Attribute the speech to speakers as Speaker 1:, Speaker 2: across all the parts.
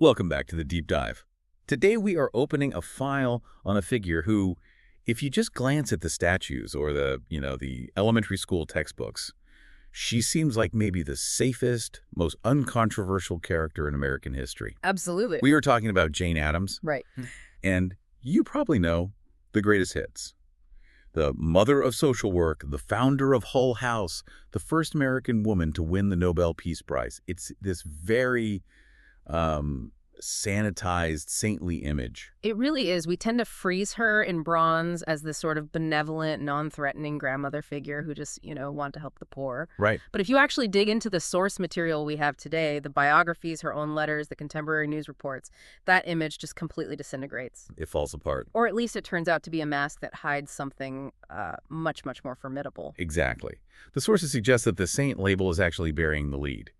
Speaker 1: Welcome back to the Deep Dive. Today we are opening a file on a figure who, if you just glance at the statues or the elementary school textbooks, she seems like maybe the safest, most uncontroversial character in American history.
Speaker 2: Absolutely.
Speaker 1: We were talking about Jane Addams.
Speaker 2: Right.
Speaker 1: And you probably know the greatest hits. The mother of social work, the founder of Hull House, the first American woman to win the Nobel Peace Prize. It's this very sanitized, saintly image.
Speaker 2: It really is. We tend to freeze her in bronze as this sort of benevolent, non-threatening grandmother figure who just, want to help the poor.
Speaker 1: Right.
Speaker 2: But if you actually dig into the source material we have today, the biographies, her own letters, the contemporary news reports, that image just completely disintegrates.
Speaker 1: It falls apart.
Speaker 2: Or at least it turns out to be a mask that hides something much, much more formidable.
Speaker 1: Exactly. The sources suggest that the saint label is actually bearing the lead.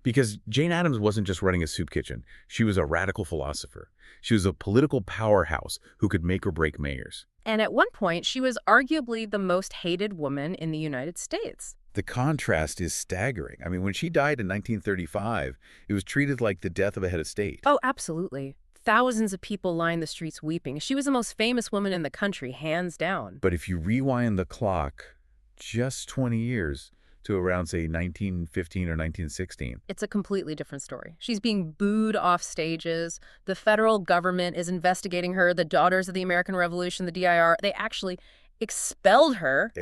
Speaker 1: Because Jane Addams wasn't just running a soup kitchen. She was a radical philosopher. She was a political powerhouse who could make or break mayors.
Speaker 2: And at one point, she was arguably the most hated woman in the United States.
Speaker 1: The contrast is staggering. I mean, when she died in 1935, it was treated like the death of a head of state.
Speaker 2: Oh, absolutely. Thousands of people lined the streets weeping. She was the most famous woman in the country, hands down.
Speaker 1: But if you rewind the clock just 20 years, to around, say, 1915 or 1916.
Speaker 2: It's a completely different story. She's being booed off stages. The federal government is investigating her. The Daughters of the American Revolution, the DIR, they actually expelled her.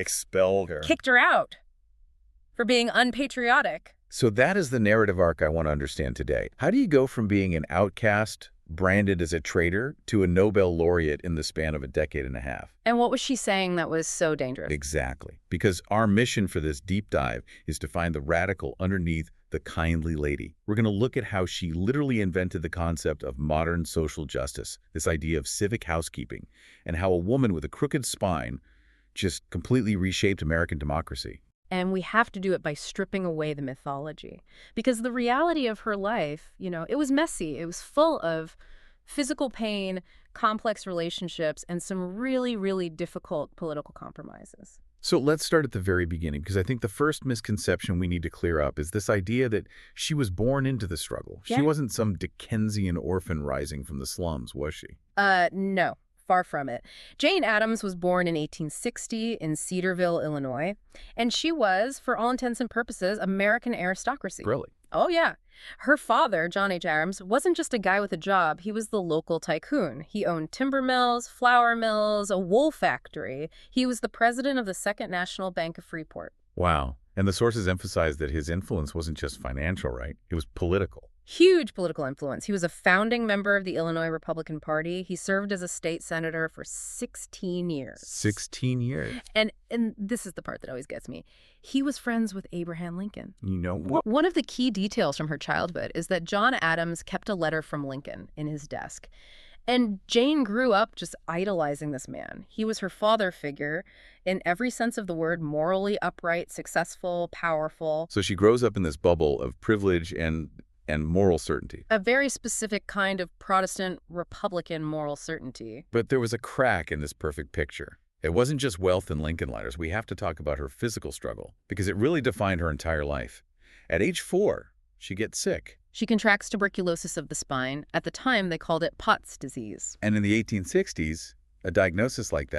Speaker 2: Kicked her out for being unpatriotic.
Speaker 1: So that is the narrative arc I want to understand today. How do you go from being an outcast, branded as a traitor, to a Nobel laureate in the span of a decade and a half?
Speaker 2: And what was she saying that was so dangerous?
Speaker 1: Exactly. Because our mission for this deep dive is to find the radical underneath the kindly lady. We're going to look at how she literally invented the concept of modern social justice, this idea of civic housekeeping, and how a woman with a crooked spine just completely reshaped American democracy.
Speaker 2: And we have to do it by stripping away the mythology. Because the reality of her life, it was messy. It was full of physical pain, complex relationships, and some really, really difficult political compromises.
Speaker 1: So let's start at the very beginning, because I think the first misconception we need to clear up is this idea that she was born into the struggle.
Speaker 2: Yeah.
Speaker 1: She wasn't some Dickensian orphan rising from the slums, was she?
Speaker 2: No. Far from it. Jane Addams was born in 1860 in Cedarville, Illinois, and she was, for all intents and purposes, American aristocracy.
Speaker 1: Really?
Speaker 2: Oh, yeah. Her father, John H. Addams, wasn't just a guy with a job. He was the local tycoon. He owned timber mills, flour mills, a wool factory. He was the president of the Second National Bank of Freeport.
Speaker 1: Wow. And the sources emphasize that his influence wasn't just financial, right? It was political.
Speaker 2: Huge political influence. He was a founding member of the Illinois Republican Party. He served as a state senator for 16 years.
Speaker 1: 16 years.
Speaker 2: And this is the part that always gets me. He was friends with Abraham Lincoln.
Speaker 1: You know what?
Speaker 2: One of the key details from her childhood is that John Adams kept a letter from Lincoln in his desk. And Jane grew up just idolizing this man. He was her father figure in every sense of the word, morally upright, successful, powerful.
Speaker 1: So she grows up in this bubble of privilege and moral certainty.
Speaker 2: A very specific kind of Protestant Republican moral certainty.
Speaker 1: But there was a crack in this perfect picture. It wasn't just wealth and Lincoln letters. We have to talk about her physical struggle, because it really defined her entire life. At age 4, she gets sick.
Speaker 2: She contracts tuberculosis of the spine. At the time, they called it Pott's disease.
Speaker 1: And in the 1860s, a diagnosis like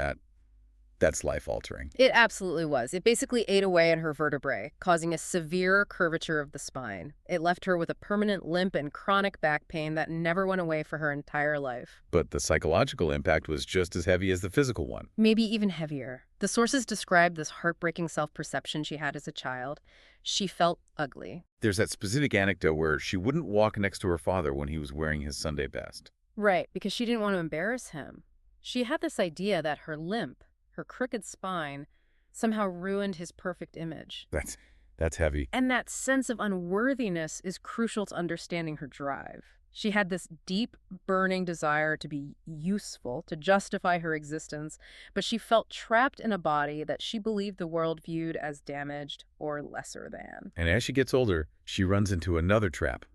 Speaker 1: that's life-altering.
Speaker 2: It absolutely was. It basically ate away at her vertebrae, causing a severe curvature of the spine. It left her with a permanent limp and chronic back pain that never went away for her entire life.
Speaker 1: But the psychological impact was just as heavy as the physical one.
Speaker 2: Maybe even heavier. The sources describe this heartbreaking self-perception she had as a child. She felt ugly.
Speaker 1: There's that specific anecdote where she wouldn't walk next to her father when he was wearing his Sunday best.
Speaker 2: Right, because she didn't want to embarrass him. She had this idea that her limp, her crooked spine, somehow ruined his perfect image.
Speaker 1: That's heavy.
Speaker 2: And that sense of unworthiness is crucial to understanding her drive. She had this deep, burning desire to be useful, to justify her existence, but she felt trapped in a body that she believed the world viewed as damaged or lesser than.
Speaker 1: And as she gets older, she runs into another trap,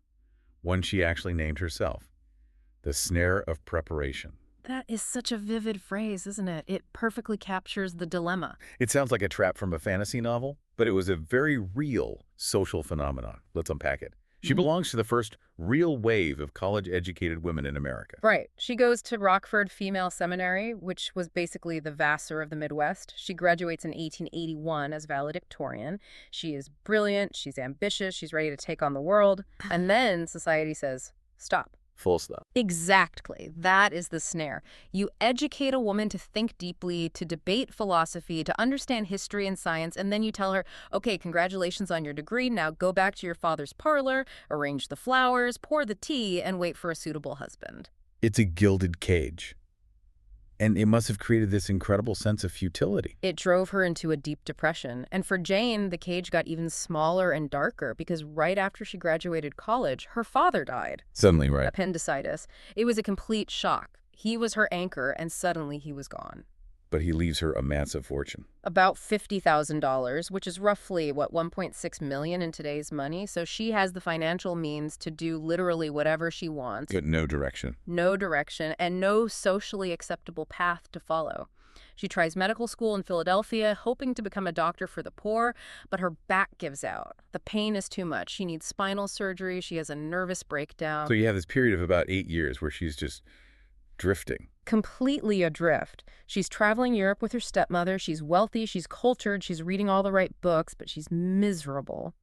Speaker 1: one she actually named herself, the snare of preparation.
Speaker 2: That is such a vivid phrase, isn't it? It perfectly captures the dilemma.
Speaker 1: It sounds like a trap from a fantasy novel, but it was a very real social phenomenon. Let's unpack it. She belongs to the first real wave of college-educated women in America.
Speaker 2: Right. She goes to Rockford Female Seminary, which was basically the Vassar of the Midwest. She graduates in 1881 as valedictorian. She is brilliant, she's ambitious, she's ready to take on the world. And then society says, stop.
Speaker 1: Full stop.
Speaker 2: Exactly. That is the snare. You educate a woman to think deeply, to debate philosophy, to understand history and science, and then you tell her, okay, congratulations on your degree. Now go back to your father's parlor, arrange the flowers, pour the tea, and wait for a suitable husband.
Speaker 1: It's a gilded cage. And it must have created this incredible sense of futility.
Speaker 2: It drove her into a deep depression. And for Jane, the cage got even smaller and darker because right after she graduated college, her father died.
Speaker 1: Suddenly, right.
Speaker 2: Appendicitis. It was a complete shock. He was her anchor, and suddenly he was gone.
Speaker 1: But he leaves her a massive fortune.
Speaker 2: About $50,000, which is roughly, $1.6 million in today's money. So she has the financial means to do literally whatever she wants.
Speaker 1: But no direction.
Speaker 2: No direction, and no socially acceptable path to follow. She tries medical school in Philadelphia, hoping to become a doctor for the poor, but her back gives out. The pain is too much. She needs spinal surgery. She has a nervous breakdown.
Speaker 1: So you have this period of about 8 years where she's just drifting.
Speaker 2: Completely adrift. She's traveling Europe with her stepmother. She's wealthy, she's cultured, she's reading all the right books, but she's miserable.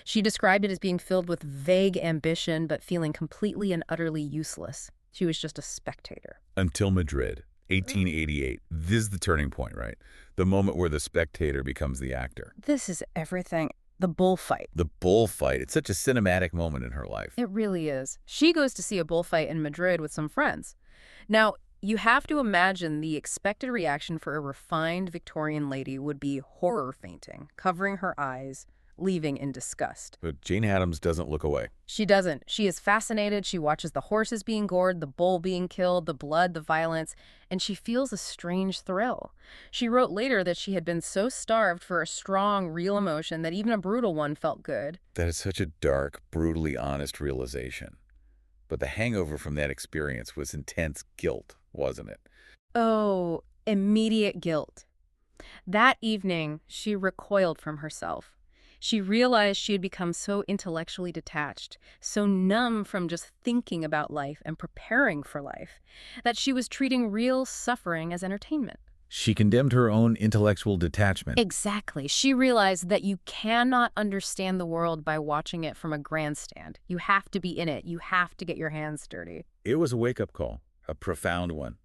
Speaker 2: She described it as being filled with vague ambition, but feeling completely and utterly useless. She was just a spectator.
Speaker 1: Until Madrid, 1888. This is the turning point, right? The moment where the spectator becomes the actor.
Speaker 2: This is everything. The bullfight.
Speaker 1: The bullfight. It's such a cinematic moment in her life.
Speaker 2: It really is. She goes to see a bullfight in Madrid with some friends. Now, you have to imagine the expected reaction for a refined Victorian lady would be horror fainting, covering her eyes, leaving in disgust.
Speaker 1: But Jane Addams doesn't look away.
Speaker 2: She doesn't. She is fascinated. She watches the horses being gored, the bull being killed, the blood, the violence, and she feels a strange thrill. She wrote later that she had been so starved for a strong, real emotion that even a brutal one felt good.
Speaker 1: That is such a dark, brutally honest realization. But the hangover from that experience was intense guilt, wasn't it?
Speaker 2: Oh, immediate guilt. That evening, she recoiled from herself. She realized she had become so intellectually detached, so numb from just thinking about life and preparing for life, that she was treating real suffering as entertainment.
Speaker 1: She condemned her own intellectual detachment.
Speaker 2: Exactly. She realized that you cannot understand the world by watching it from a grandstand. You have to be in it. You have to get your hands dirty.
Speaker 1: It was a wake-up call, a profound one.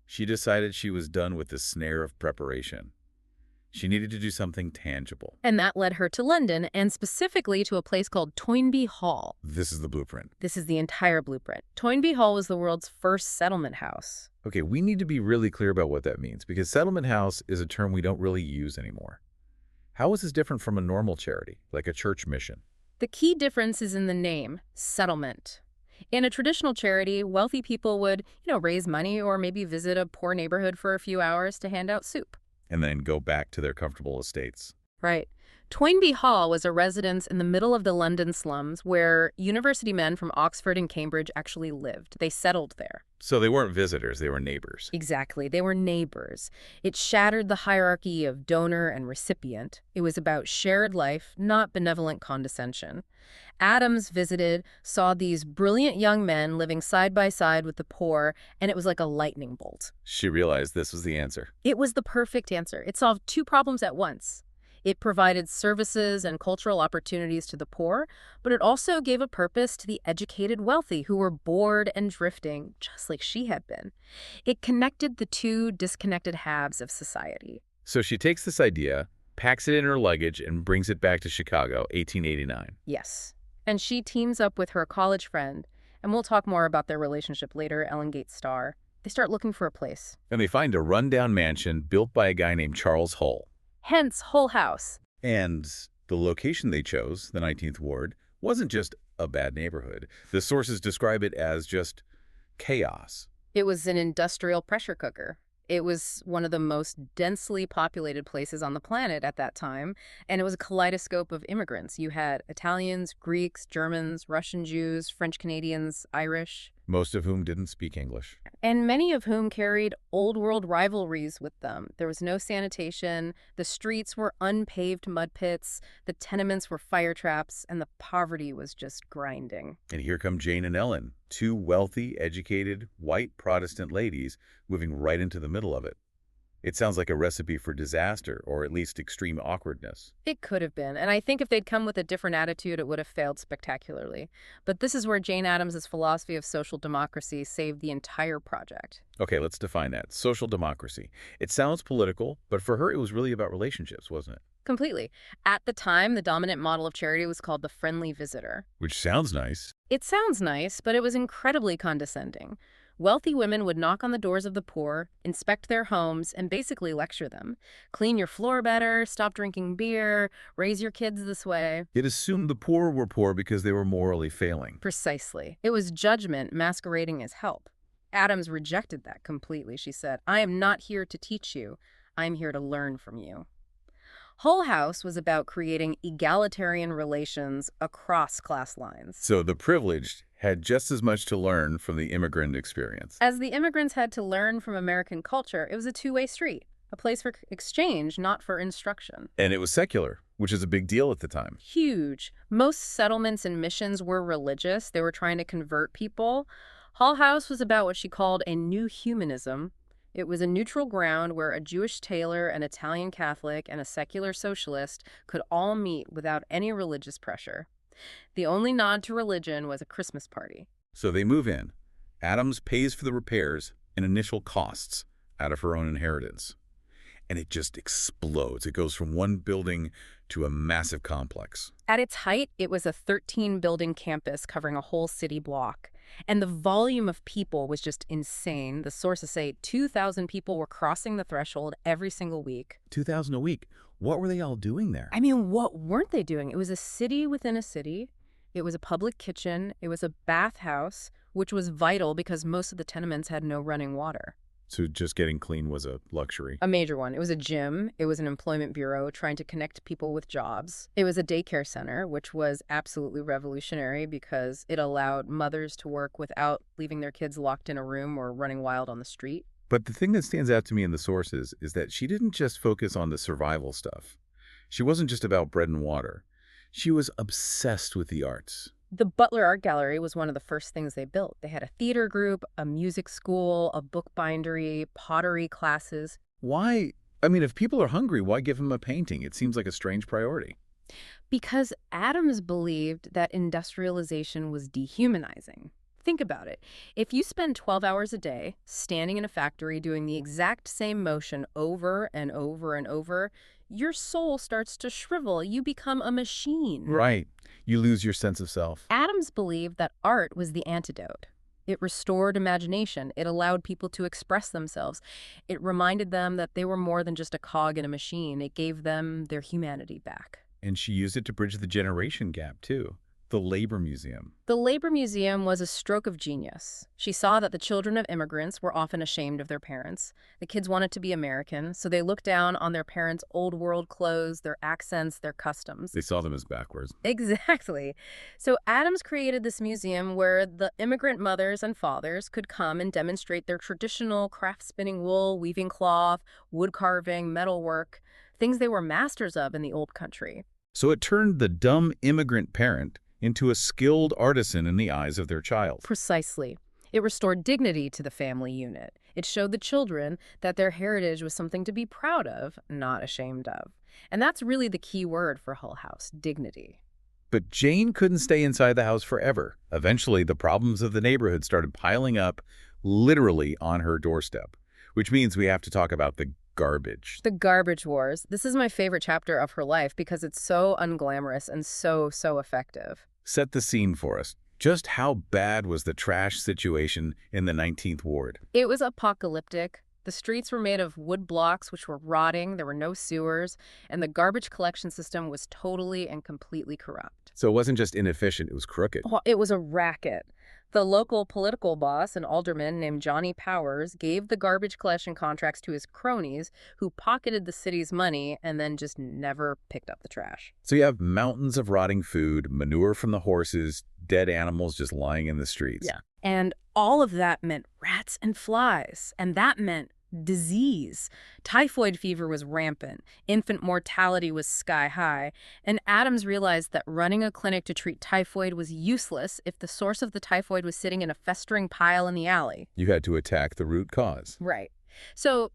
Speaker 1: She decided she was done with the snare of preparation. She needed to do something tangible.
Speaker 2: And that led her to London, and specifically to a place called Toynbee Hall.
Speaker 1: This is the blueprint.
Speaker 2: This is the entire blueprint. Toynbee Hall was the world's first settlement house.
Speaker 1: Okay, we need to be really clear about what that means, because settlement house is a term we don't really use anymore. How is this different from a normal charity, like a church mission?
Speaker 2: The key difference is in the name, settlement. In a traditional charity, wealthy people would, raise money or maybe visit a poor neighborhood for a few hours to hand out soup.
Speaker 1: And then go back to their comfortable estates.
Speaker 2: Right. Toynbee Hall was a residence in the middle of the London slums where university men from Oxford and Cambridge actually lived. They settled there.
Speaker 1: So they weren't visitors, they were neighbors.
Speaker 2: Exactly. They were neighbors. It shattered the hierarchy of donor and recipient. It was about shared life, not benevolent condescension. Addams visited, saw these brilliant young men living side by side with the poor, and it was like a lightning bolt.
Speaker 1: She realized this was the answer.
Speaker 2: It was the perfect answer. It solved two problems at once. It provided services and cultural opportunities to the poor, but it also gave a purpose to the educated wealthy who were bored and drifting, just like she had been. It connected the two disconnected halves of society.
Speaker 1: So she takes this idea, packs it in her luggage, and brings it back to Chicago, 1889.
Speaker 2: Yes. And she teams up with her college friend, and we'll talk more about their relationship later, Ellen Gates Starr. They start looking for a place.
Speaker 1: And they find a rundown mansion built by a guy named Charles Hull.
Speaker 2: Hence, Hull House.
Speaker 1: And the location they chose, the 19th Ward, wasn't just a bad neighborhood. The sources describe it as just chaos.
Speaker 2: It was an industrial pressure cooker. It was one of the most densely populated places on the planet at that time, and it was a kaleidoscope of immigrants. You had Italians, Greeks, Germans, Russian Jews, French Canadians, Irish.
Speaker 1: most of whom didn't speak English.
Speaker 2: And many of whom carried old world rivalries with them. There was no sanitation, the streets were unpaved mud pits, the tenements were fire traps, and the poverty was just grinding.
Speaker 1: And here come Jane and Ellen, two wealthy, educated, white Protestant ladies moving right into the middle of it. It sounds like a recipe for disaster, or at least extreme awkwardness.
Speaker 2: It could have been, and I think if they'd come with a different attitude, it would have failed spectacularly. But this is where Jane Addams' philosophy of social democracy saved the entire project.
Speaker 1: Okay, let's define that. Social democracy. It sounds political, but for her it was really about relationships, wasn't it?
Speaker 2: Completely. At the time, the dominant model of charity was called the friendly visitor.
Speaker 1: Which sounds nice.
Speaker 2: It sounds nice, but it was incredibly condescending. Wealthy women would knock on the doors of the poor, inspect their homes, and basically lecture them. Clean your floor better, stop drinking beer, raise your kids this way.
Speaker 1: It assumed the poor were poor because they were morally failing.
Speaker 2: Precisely. It was judgment masquerading as help. Addams rejected that completely. She said, "I am not here to teach you. I'm here to learn from you." Hull House was about creating egalitarian relations across class lines.
Speaker 1: So the privileged had just as much to learn from the immigrant experience.
Speaker 2: As the immigrants had to learn from American culture, it was a two-way street, a place for exchange, not for instruction.
Speaker 1: And it was secular, which is a big deal at the time.
Speaker 2: Huge. Most settlements and missions were religious. They were trying to convert people. Hull House was about what she called a new humanism. It was a neutral ground where a Jewish tailor, an Italian Catholic, and a secular socialist could all meet without any religious pressure. The only nod to religion was a Christmas party.
Speaker 1: So they move in. Addams pays for the repairs and initial costs out of her own inheritance. And it just explodes. It goes from one building to a massive complex.
Speaker 2: At its height, it was a 13-building campus covering a whole city block. And the volume of people was just insane. The sources say 2,000 people were crossing the threshold every single week.
Speaker 1: 2,000 a week. What were they all doing there?
Speaker 2: I mean, what weren't they doing? It was a city within a city. It was a public kitchen. It was a bathhouse, which was vital because most of the tenements had no running water.
Speaker 1: So just getting clean was a luxury.
Speaker 2: A major one. It was a gym. It was an employment bureau trying to connect people with jobs. It was a daycare center, which was absolutely revolutionary because it allowed mothers to work without leaving their kids locked in a room or running wild on the street.
Speaker 1: But the thing that stands out to me in the sources is that she didn't just focus on the survival stuff. She wasn't just about bread and water. She was obsessed with the arts.
Speaker 2: The Butler Art Gallery was one of the first things they built. They had a theater group, a music school, a book bindery, pottery classes.
Speaker 1: Why? I mean, if people are hungry, why give them a painting? It seems like a strange priority.
Speaker 2: Because Addams believed that industrialization was dehumanizing. Think about it. If you spend 12 hours a day standing in a factory doing the exact same motion over and over and over, your soul starts to shrivel. You become a machine.
Speaker 1: Right. You lose your sense of self.
Speaker 2: Addams believed that art was the antidote. It restored imagination. It allowed people to express themselves. It reminded them that they were more than just a cog in a machine. It gave them their humanity back.
Speaker 1: And she used it to bridge the generation gap, too. The Labor Museum.
Speaker 2: The Labor Museum was a stroke of genius. She saw that the children of immigrants were often ashamed of their parents. The kids wanted to be American, so they looked down on their parents' old world clothes, their accents, their customs.
Speaker 1: They saw them as backwards.
Speaker 2: Exactly. So Addams created this museum where the immigrant mothers and fathers could come and demonstrate their traditional craft spinning wool, weaving cloth, wood carving, metalwork, things they were masters of in the old country.
Speaker 1: So it turned the dumb immigrant parent into a skilled artisan in the eyes of their child.
Speaker 2: Precisely. It restored dignity to the family unit. It showed the children that their heritage was something to be proud of, not ashamed of. And that's really the key word for Hull House, dignity.
Speaker 1: But Jane couldn't stay inside the house forever. Eventually, the problems of the neighborhood started piling up literally on her doorstep, which means we have to talk about the garbage.
Speaker 2: The garbage wars. This is my favorite chapter of her life because it's so unglamorous and so effective.
Speaker 1: Set the scene for us. Just how bad was the trash situation in the 19th Ward?
Speaker 2: It was apocalyptic. The streets were made of wood blocks which were rotting, there were no sewers, and the garbage collection system was totally and completely corrupt.
Speaker 1: So it wasn't just inefficient, it was crooked.
Speaker 2: Oh, it was a racket. The local political boss, an alderman named Johnny Powers, gave the garbage collection contracts to his cronies who pocketed the city's money and then just never picked up the trash.
Speaker 1: So you have mountains of rotting food, manure from the horses, dead animals just lying in the streets.
Speaker 2: Yeah. And all of that meant rats and flies, and that meant disease. Typhoid fever was rampant, infant mortality was sky high, and Addams realized that running a clinic to treat typhoid was useless if the source of the typhoid was sitting in a festering pile in the alley.
Speaker 1: You had to attack the root cause.
Speaker 2: Right. So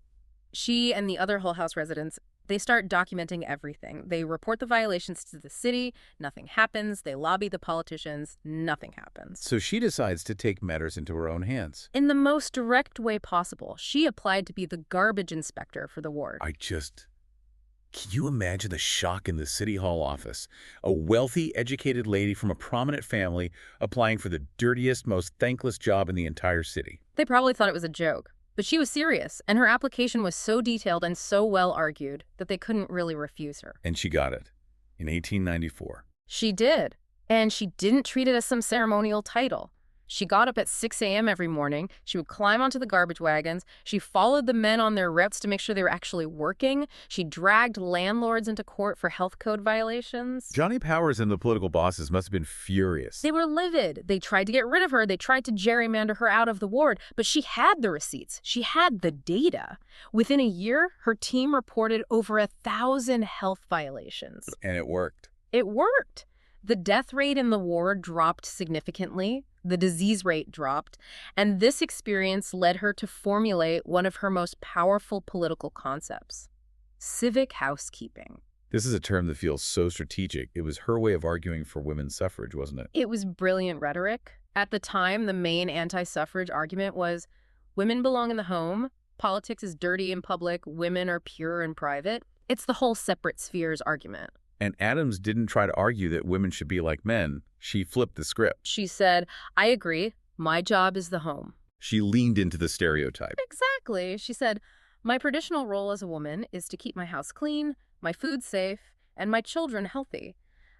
Speaker 2: she and the other Hull House residents, they start documenting everything. They report the violations to the city, nothing happens. They lobby the politicians, nothing happens.
Speaker 1: So she decides to take matters into her own hands.
Speaker 2: In the most direct way possible, she applied to be the garbage inspector for the ward.
Speaker 1: Can you imagine the shock in the City Hall office? A wealthy, educated lady from a prominent family applying for the dirtiest, most thankless job in the entire city.
Speaker 2: They probably thought it was a joke. But she was serious, and her application was so detailed and so well argued that they couldn't really refuse her.
Speaker 1: And she got it in 1894.
Speaker 2: She did. And she didn't treat it as some ceremonial title. She got up at 6 a.m. every morning. She would climb onto the garbage wagons. She followed the men on their routes to make sure they were actually working. She dragged landlords into court for health code violations.
Speaker 1: Johnny Powers and the political bosses must have been furious.
Speaker 2: They were livid. They tried to get rid of her. They tried to gerrymander her out of the ward. But she had the receipts. She had the data. Within a year, her team reported over 1,000 health violations.
Speaker 1: And it worked.
Speaker 2: It worked. The death rate in the ward dropped significantly. The disease rate dropped, and this experience led her to formulate one of her most powerful political concepts: civic housekeeping.
Speaker 1: This is a term that feels so strategic. It was her way of arguing for women's suffrage, wasn't it?
Speaker 2: It was brilliant rhetoric. At the time, the main anti-suffrage argument was women belong in the home, politics is dirty in public, women are pure in private. It's the whole separate spheres argument.
Speaker 1: And Addams didn't try to argue that women should be like men. She flipped the script.
Speaker 2: She said, I agree. My job is the home.
Speaker 1: She leaned into the stereotype.
Speaker 2: Exactly. She said, my traditional role as a woman is to keep my house clean, my food safe, and my children healthy.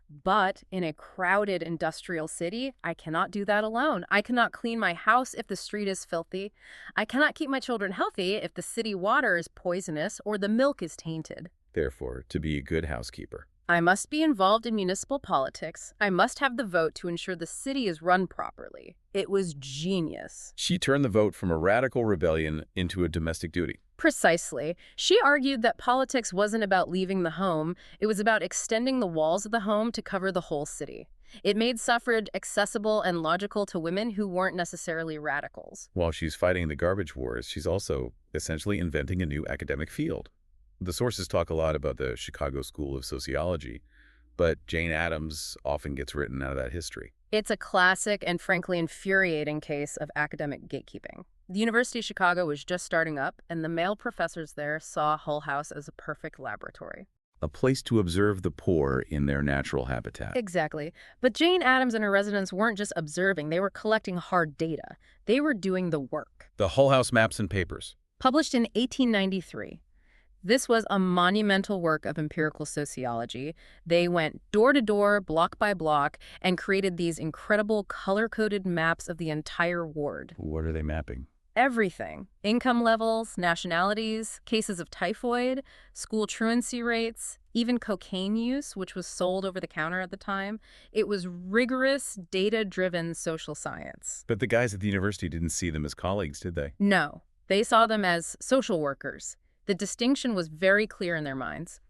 Speaker 2: But in a crowded industrial city, I cannot do that alone. I cannot clean my house if the street is filthy. I cannot keep my children healthy if the city water is poisonous or the milk is tainted.
Speaker 1: Therefore, to be a good housekeeper,
Speaker 2: I must be involved in municipal politics. I must have the vote to ensure the city is run properly. It was genius.
Speaker 1: she turned the vote from a radical rebellion into a domestic duty.
Speaker 2: Precisely. She argued that politics wasn't about leaving the home. It was about extending the walls of the home to cover the whole city. It made suffrage accessible and logical to women who weren't necessarily radicals.
Speaker 1: While she's fighting the garbage wars, she's also essentially inventing a new academic field. The sources talk a lot about the Chicago School of Sociology, but Jane Addams often gets written out of that history.
Speaker 2: It's a classic and frankly infuriating case of academic gatekeeping. The University of Chicago was just starting up, and the male professors there saw Hull House as a perfect laboratory.
Speaker 1: A place to observe the poor in their natural habitat.
Speaker 2: Exactly. But Jane Addams and her residents weren't just observing, they were collecting hard data. They were doing the work.
Speaker 1: The Hull House Maps and Papers.
Speaker 2: Published in 1893. This was a monumental work of empirical sociology. They went door to door, block by block, and created these incredible color-coded maps of the entire ward.
Speaker 1: What are they mapping?
Speaker 2: Everything. Income levels, nationalities, cases of typhoid, school truancy rates, even cocaine use, which was sold over the counter at the time. It was rigorous, data-driven social science.
Speaker 1: But the guys at the university didn't see them as colleagues, did they?
Speaker 2: No, they saw them as social workers. The distinction was very clear in their minds.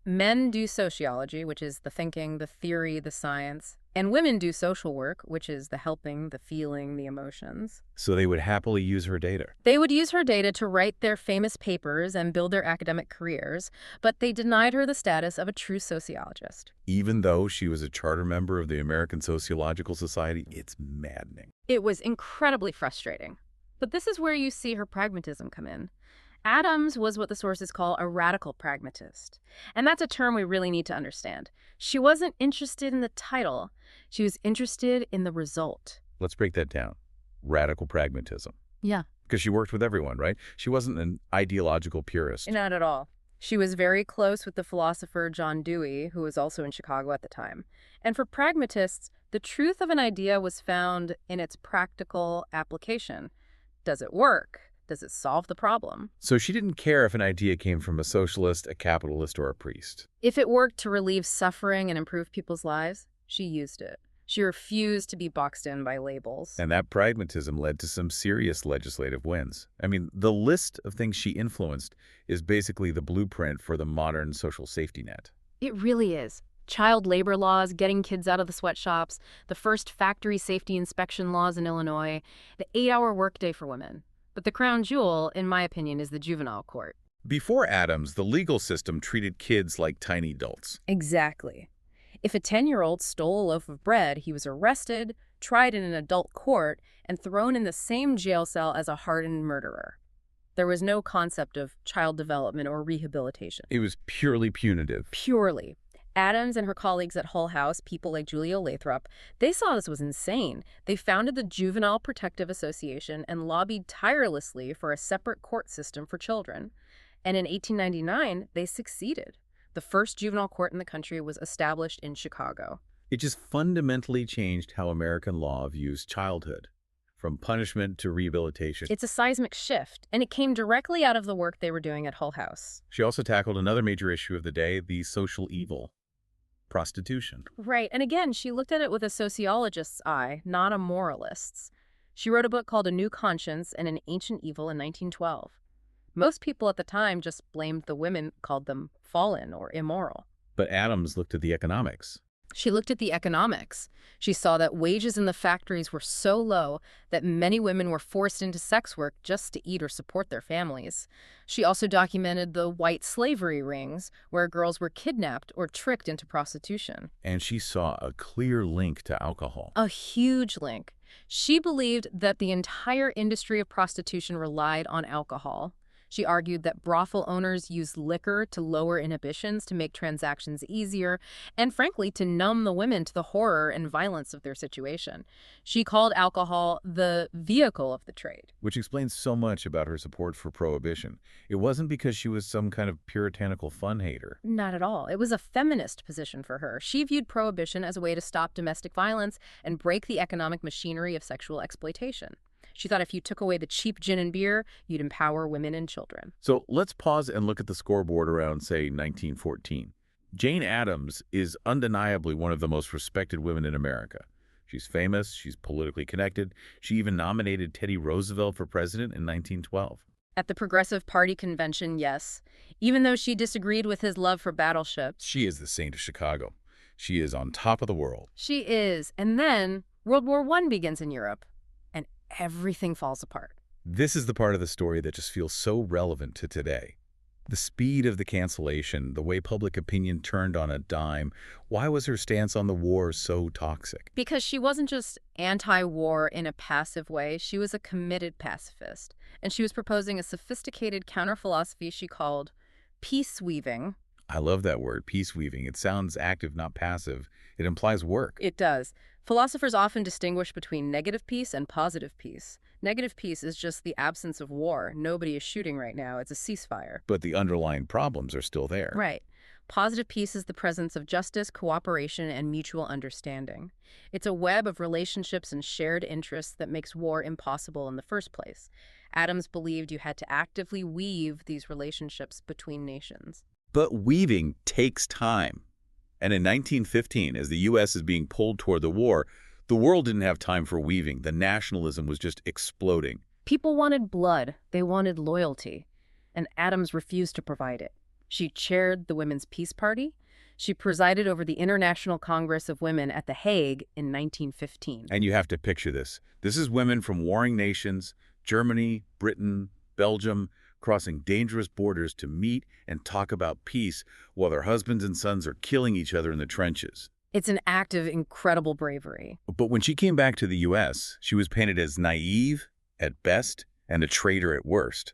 Speaker 2: Men do sociology, which is the thinking, the theory, the science, and women do social work, which is the helping, the feeling, the emotions.
Speaker 1: So they would happily use her data.
Speaker 2: They would use her data to write their famous papers and build their academic careers, but they denied her the status of a true sociologist.
Speaker 1: Even though she was a charter member of the American Sociological Society, it's maddening.
Speaker 2: It was incredibly frustrating. But this is where you see her pragmatism come in. Addams was what the sources call a radical pragmatist. And that's a term we really need to understand. She wasn't interested in the title. She was interested in the result.
Speaker 1: Let's break that down. Radical pragmatism.
Speaker 2: Yeah.
Speaker 1: Because she worked with everyone, right? She wasn't an ideological purist.
Speaker 2: Not at all. She was very close with the philosopher John Dewey, who was also in Chicago at the time. And for pragmatists, the truth of an idea was found in its practical application. Does it work? Does it solve the problem?
Speaker 1: So she didn't care if an idea came from a socialist, a capitalist, or a priest.
Speaker 2: If it worked to relieve suffering and improve people's lives, she used it. She refused to be boxed in by labels.
Speaker 1: And that pragmatism led to some serious legislative wins. I mean, the list of things she influenced is basically the blueprint for the modern social safety net.
Speaker 2: It really is. Child labor laws, getting kids out of the sweatshops, the first factory safety inspection laws in Illinois, the 8-hour workday for women. But the crown jewel, in my opinion, is the juvenile court.
Speaker 1: Before Addams, the legal system treated kids like tiny adults.
Speaker 2: Exactly. If a 10-year-old stole a loaf of bread, he was arrested, tried in an adult court, and thrown in the same jail cell as a hardened murderer. There was no concept of child development or rehabilitation.
Speaker 1: It was purely punitive.
Speaker 2: Purely. Addams and her colleagues at Hull House, people like Julia Lathrop, they saw this was insane. They founded the Juvenile Protective Association and lobbied tirelessly for a separate court system for children. And in 1899, they succeeded. The first juvenile court in the country was established in Chicago.
Speaker 1: It just fundamentally changed how American law views childhood, from punishment to rehabilitation.
Speaker 2: It's a seismic shift, and it came directly out of the work they were doing at Hull House.
Speaker 1: She also tackled another major issue of the day, the social evil, prostitution.
Speaker 2: Right, and again, she looked at it with a sociologist's eye, not a moralist's. She wrote a book called A New Conscience and an Ancient Evil in 1912. Most people at the time just blamed the women, called them fallen or immoral.
Speaker 1: But Addams looked at the economics.
Speaker 2: She looked at the economics. She saw that wages in the factories were so low that many women were forced into sex work just to eat or support their families. She also documented the white slavery rings, where girls were kidnapped or tricked into prostitution.
Speaker 1: And she saw a clear link to alcohol.
Speaker 2: A huge link. She believed that the entire industry of prostitution relied on alcohol. She argued that brothel owners used liquor to lower inhibitions, to make transactions easier, and frankly, to numb the women to the horror and violence of their situation. She called alcohol the vehicle of the trade.
Speaker 1: Which explains so much about her support for prohibition. It wasn't because she was some kind of puritanical fun hater.
Speaker 2: Not at all. It was a feminist position for her. She viewed prohibition as a way to stop domestic violence and break the economic machinery of sexual exploitation. She thought if you took away the cheap gin and beer, you'd empower women and children.
Speaker 1: So let's pause and look at the scoreboard around, say, 1914. Jane Addams is undeniably one of the most respected women in America. She's famous, she's politically connected. She even nominated Teddy Roosevelt for president in 1912.
Speaker 2: At the Progressive Party convention, yes. Even though she disagreed with his love for battleships.
Speaker 1: She is the saint of Chicago. She is on top of the world.
Speaker 2: She is. And then World War I begins in Europe. Everything falls apart.
Speaker 1: This is the part of the story that just feels so relevant to today. The speed of the cancellation, the way public opinion turned on a dime. Why was her stance on the war so toxic?
Speaker 2: Because she wasn't just anti-war in a passive way. She was a committed pacifist. And she was proposing a sophisticated counter-philosophy she called peace weaving.
Speaker 1: I love that word, peace weaving. It sounds active, not passive. It implies work.
Speaker 2: It does. Philosophers often distinguish between negative peace and positive peace. Negative peace is just the absence of war. Nobody is shooting right now. It's a ceasefire.
Speaker 1: But the underlying problems are still there.
Speaker 2: Right. Positive peace is the presence of justice, cooperation, and mutual understanding. It's a web of relationships and shared interests that makes war impossible in the first place. Addams believed you had to actively weave these relationships between nations.
Speaker 1: But weaving takes time. And in 1915, as the U.S. is being pulled toward the war, the world didn't have time for weaving. The nationalism was just exploding.
Speaker 2: People wanted blood. They wanted loyalty. And Addams refused to provide it. She chaired the Women's Peace Party. She presided over the International Congress of Women at The Hague in 1915.
Speaker 1: And you have to picture this. This is women from warring nations, Germany, Britain, Belgium, crossing dangerous borders to meet and talk about peace while their husbands and sons are killing each other in the trenches.
Speaker 2: It's an act of incredible bravery.
Speaker 1: But when she came back to the U.S., she was painted as naive at best and a traitor at worst.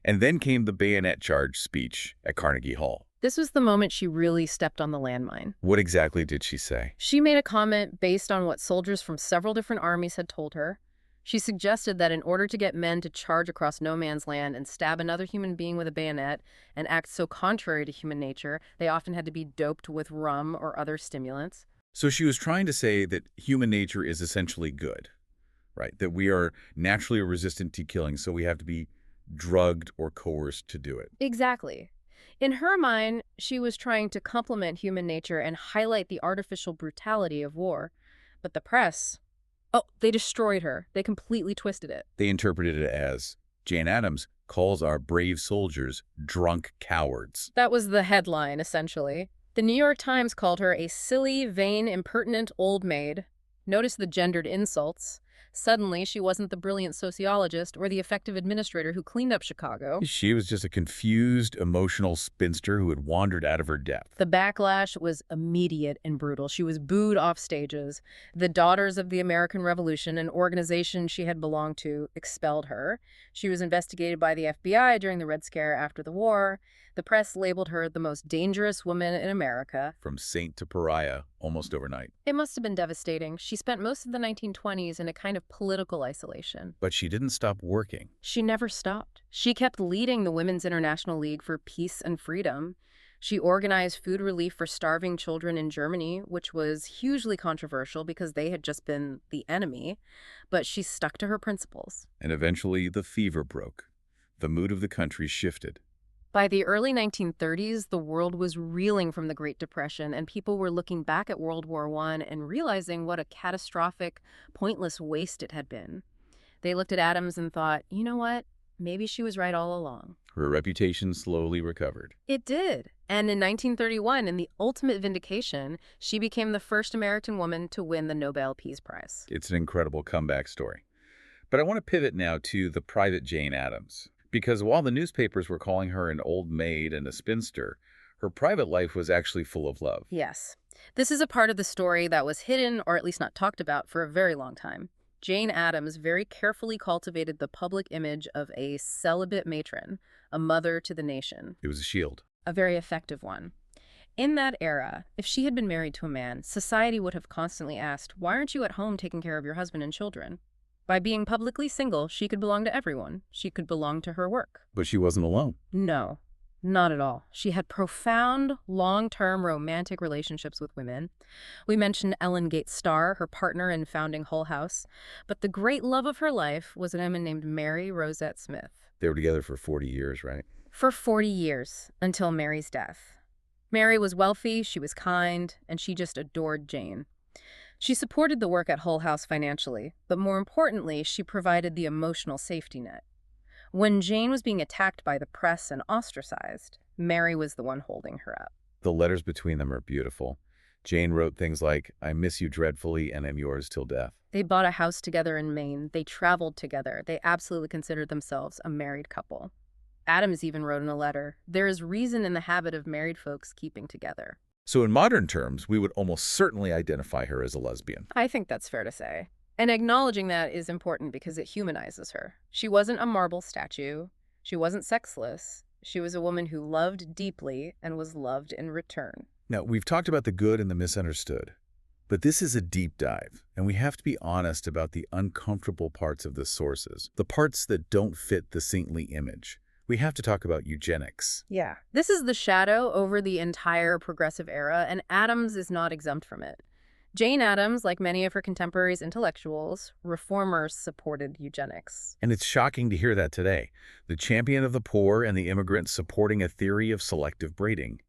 Speaker 1: And then came the bayonet charge speech at Carnegie Hall.
Speaker 2: This was the moment she really stepped on the landmine.
Speaker 1: What exactly did she say?
Speaker 2: She made a comment based on what soldiers from several different armies had told her. She suggested that in order to get men to charge across no man's land and stab another human being with a bayonet and act so contrary to human nature, they often had to be doped with rum or other stimulants.
Speaker 1: So she was trying to say that human nature is essentially good, right? That we are naturally resistant to killing, so we have to be drugged or coerced to do it.
Speaker 2: Exactly. In her mind, she was trying to complement human nature and highlight the artificial brutality of war. But the press, oh, they destroyed her. They completely twisted it.
Speaker 1: They interpreted it as, Jane Addams calls our brave soldiers drunk cowards.
Speaker 2: That was the headline, essentially. The New York Times called her a silly, vain, impertinent old maid. Notice the gendered insults. Suddenly, she wasn't the brilliant sociologist or the effective administrator who cleaned up Chicago.
Speaker 1: She was just a confused, emotional spinster who had wandered out of her depth.
Speaker 2: The backlash was immediate and brutal. She was booed off stages. The Daughters of the American Revolution, an organization she had belonged to, expelled her. She was investigated by the FBI during the Red Scare after the war. The press labeled her the most dangerous woman in America.
Speaker 1: From saint to pariah, almost overnight.
Speaker 2: It must have been devastating. She spent most of the 1920s in a kind of political isolation.
Speaker 1: But she didn't stop working.
Speaker 2: She never stopped. She kept leading the Women's International League for Peace and Freedom. She organized food relief for starving children in Germany, which was hugely controversial because they had just been the enemy. But she stuck to her principles.
Speaker 1: And eventually, the fever broke. The mood of the country shifted.
Speaker 2: By the early 1930s, the world was reeling from the Great Depression, and people were looking back at World War I and realizing what a catastrophic, pointless waste it had been. They looked at Addams and thought, you know what? Maybe she was right all along.
Speaker 1: Her reputation slowly recovered.
Speaker 2: It did. And in 1931, in the ultimate vindication, she became the first American woman to win the Nobel Peace Prize.
Speaker 1: It's an incredible comeback story. But I want to pivot now to the private Jane Addams. Because while the newspapers were calling her an old maid and a spinster, her private life was actually full of love.
Speaker 2: Yes. This is a part of the story that was hidden, or at least not talked about, for a very long time. Jane Addams very carefully cultivated the public image of a celibate matron, a mother to the nation.
Speaker 1: It was a shield.
Speaker 2: A very effective one. In that era, if she had been married to a man, society would have constantly asked, why aren't you at home taking care of your husband and children? By being publicly single, she could belong to everyone. She could belong to her work.
Speaker 1: But she wasn't alone.
Speaker 2: No, not at all. She had profound, long-term romantic relationships with women. We mentioned Ellen Gates Starr, her partner in founding Hull House. But the great love of her life was a woman named Mary Rosette Smith.
Speaker 1: They were together for 40 years, right?
Speaker 2: For 40 years, until Mary's death. Mary was wealthy, she was kind, and she just adored Jane. She supported the work at Hull House financially, but more importantly, she provided the emotional safety net. When Jane was being attacked by the press and ostracized, Mary was the one holding her up.
Speaker 1: The letters between them are beautiful. Jane wrote things like, I miss you dreadfully and am yours till death.
Speaker 2: They bought a house together in Maine. They traveled together. They absolutely considered themselves a married couple. Addams even wrote in a letter, there is reason in the habit of married folks keeping together.
Speaker 1: So in modern terms, we would almost certainly identify her as a lesbian.
Speaker 2: I think that's fair to say. And acknowledging that is important because it humanizes her. She wasn't a marble statue. She wasn't sexless. She was a woman who loved deeply and was loved in return.
Speaker 1: Now, we've talked about the good and the misunderstood. But this is a deep dive, and we have to be honest about the uncomfortable parts of the sources, the parts that don't fit the saintly image. We have to talk about eugenics.
Speaker 2: Yeah. This is the shadow over the entire progressive era, and Addams is not exempt from it. Jane Addams, like many of her contemporaries intellectuals, reformers supported eugenics.
Speaker 1: And it's shocking to hear that today. The champion of the poor and the immigrant supporting a theory of selective breeding.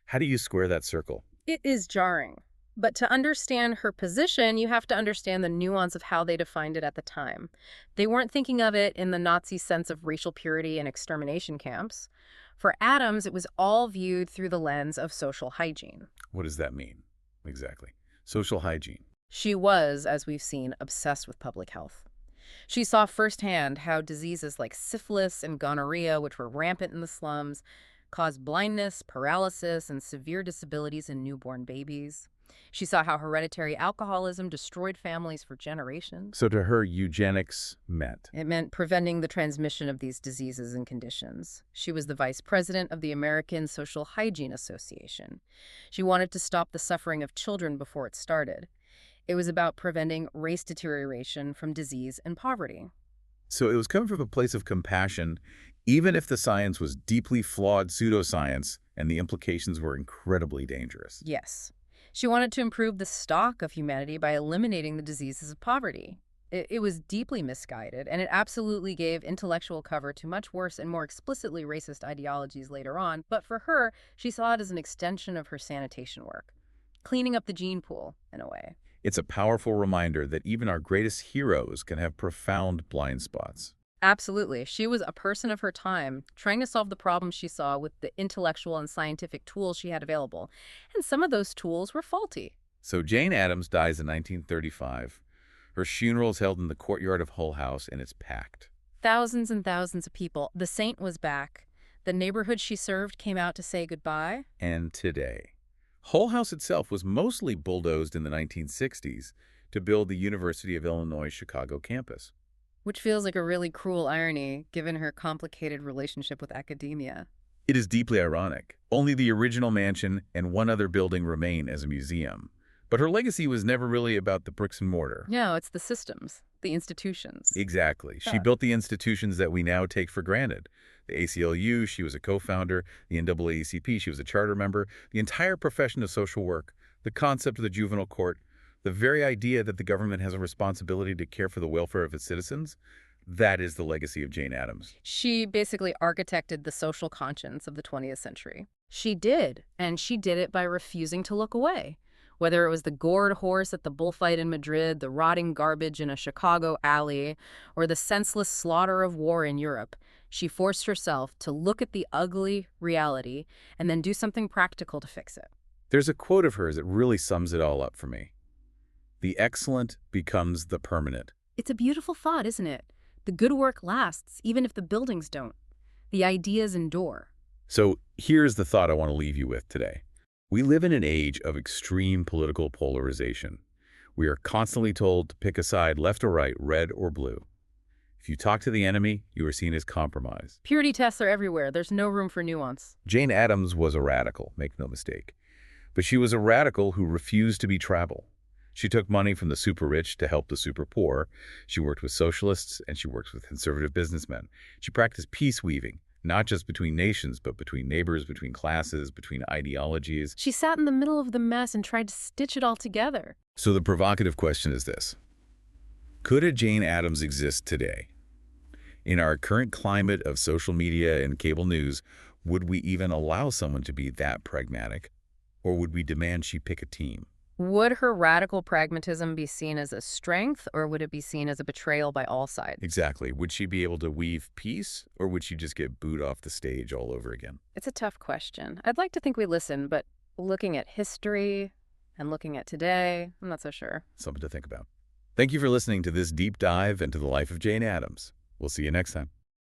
Speaker 1: How do you square that circle?
Speaker 2: It is jarring. But to understand her position, you have to understand the nuance of how they defined it at the time. They weren't thinking of it in the Nazi sense of racial purity and extermination camps. For Addams, it was all viewed through the lens of social hygiene.
Speaker 1: What does that mean? Exactly. Social hygiene.
Speaker 2: She was, as we've seen, obsessed with public health. She saw firsthand how diseases like syphilis and gonorrhea, which were rampant in the slums, caused blindness, paralysis, and severe disabilities in newborn babies. She saw how hereditary alcoholism destroyed families for generations.
Speaker 1: So to her, eugenics meant?
Speaker 2: It meant preventing the transmission of these diseases and conditions. She was the vice president of the American Social Hygiene Association. She wanted to stop the suffering of children before it started. It was about preventing race deterioration from disease and poverty.
Speaker 1: So it was coming from a place of compassion, even if the science was deeply flawed pseudoscience and the implications were incredibly dangerous.
Speaker 2: Yes. She wanted to improve the stock of humanity by eliminating the diseases of poverty. It was deeply misguided, and it absolutely gave intellectual cover to much worse and more explicitly racist ideologies later on. But for her, she saw it as an extension of her sanitation work, cleaning up the gene pool, in a way.
Speaker 1: It's a powerful reminder that even our greatest heroes can have profound blind spots.
Speaker 2: Absolutely. She was a person of her time, trying to solve the problems she saw with the intellectual and scientific tools she had available. And some of those tools were faulty.
Speaker 1: So Jane Addams dies in 1935. Her funeral is held in the courtyard of Hull House, and it's packed.
Speaker 2: Thousands and thousands of people. The saint was back. The neighborhood she served came out to say goodbye.
Speaker 1: And today, Hull House itself was mostly bulldozed in the 1960s to build the University of Illinois Chicago campus.
Speaker 2: Which feels like a really cruel irony, given her complicated relationship with academia.
Speaker 1: It is deeply ironic. Only the original mansion and one other building remain as a museum. But her legacy was never really about the bricks and mortar.
Speaker 2: No, it's the systems, the institutions.
Speaker 1: Exactly. She
Speaker 2: Yeah.
Speaker 1: built the institutions that we now take for granted. The ACLU, she was a co-founder. The NAACP, she was a charter member. The entire profession of social work, the concept of the juvenile court, the very idea that the government has a responsibility to care for the welfare of its citizens, that is the legacy of Jane Addams.
Speaker 2: She basically architected the social conscience of the 20th century. She did, and she did it by refusing to look away. Whether it was the gored horse at the bullfight in Madrid, the rotting garbage in a Chicago alley, or the senseless slaughter of war in Europe, she forced herself to look at the ugly reality and then do something practical to fix it.
Speaker 1: There's a quote of hers that really sums it all up for me. The excellent becomes the permanent.
Speaker 2: It's a beautiful thought, isn't it? The good work lasts, even if the buildings don't. The ideas endure.
Speaker 1: So here's the thought I want to leave you with today. We live in an age of extreme political polarization. We are constantly told to pick a side, left or right, red or blue. If you talk to the enemy, you are seen as compromise.
Speaker 2: Purity tests are everywhere. There's no room for nuance.
Speaker 1: Jane Addams was a radical, make no mistake. But she was a radical who refused to be tribal. She took money from the super rich to help the super poor. She worked with socialists and she worked with conservative businessmen. She practiced peace weaving, not just between nations, but between neighbors, between classes, between ideologies.
Speaker 2: She sat in the middle of the mess and tried to stitch it all together.
Speaker 1: So the provocative question is this. Could a Jane Addams exist today? In our current climate of social media and cable news, would we even allow someone to be that pragmatic? Or would we demand she pick a team?
Speaker 2: Would her radical pragmatism be seen as a strength, or would it be seen as a betrayal by all sides?
Speaker 1: Exactly. Would she be able to weave peace, or would she just get booed off the stage all over again?
Speaker 2: It's a tough question. I'd like to think we listen, but looking at history and looking at today, I'm not so sure.
Speaker 1: Something to think about. Thank you for listening to this deep dive into the life of Jane Addams. We'll see you next time.